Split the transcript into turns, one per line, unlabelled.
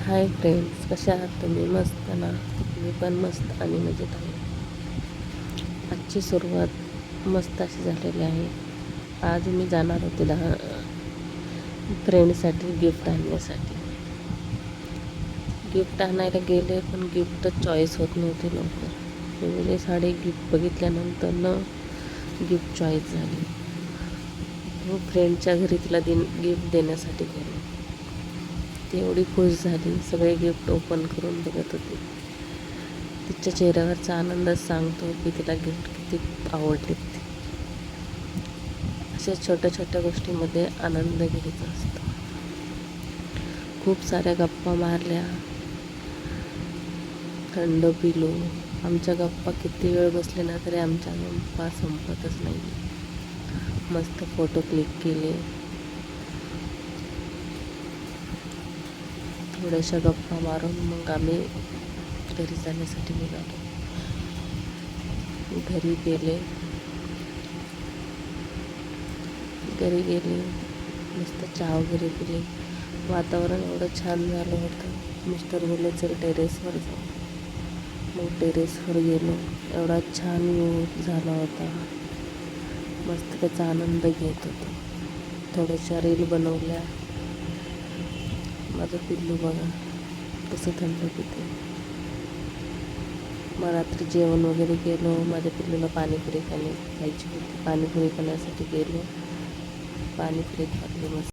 Hi friends, कशा आहात तुम्ही? मस्त ना? मी पण मस्त आणि मजेत आहे. आजची सुरुवात मस्त अशी झालेली आहे. आज मी जाणार होते फ्रेंडसाठी गिफ्ट आणण्यासाठी. गिफ्ट आणायला गेले, पण गिफ्ट चॉईस होत नव्हते लवकर. वेगवेगळे साडे गिफ्ट बघितल्यानंतर गिफ्ट चॉईस झाली. फ्रेंडच्या घरी तिला गिफ्ट देण्यासाठी गेलो. ती एवढी खुश झाली, सगळे गिफ्ट ओपन करून बघत होती. तिच्या चेहऱ्यावरचा आनंदच सांगतो की तिला गिफ्ट किती आवडलेत. अशा छोट्या छोट्या गोष्टींमध्ये आनंद घ्यायचा असतो. खूप साऱ्या गप्पा मारल्या, थंड पिलो. आमच्या गप्पा किती वेळ बसले ना तरी आमच्या गप्पा संपतच नाही. मस्त फोटो क्लिक केले. थोड्याशा गप्पा मारून मग आम्ही घरी जाण्यासाठी निघालो. घरी गेले, मस्त चहा वगैरे पिले. वातावरण एवढं छान झालं होतं. मिस्टर बोलले चल टेरेसवर जाऊ. मग टेरेसवर गेलो. एवढा छान व्ह्यू झाला होता. मस्त त्याचा आनंद घेत होतो. थोड्याशा रील बनवल्या. माझं पिल्लू बघा कसं थंड पिते. मग रात्री जेवण वगैरे केलं. माझ्या पिल्लूला पाणीपुरी खायची होती. पाणीपुरी खाण्यासाठी गेलो. पाणीपुरी खाल्ली मस्त.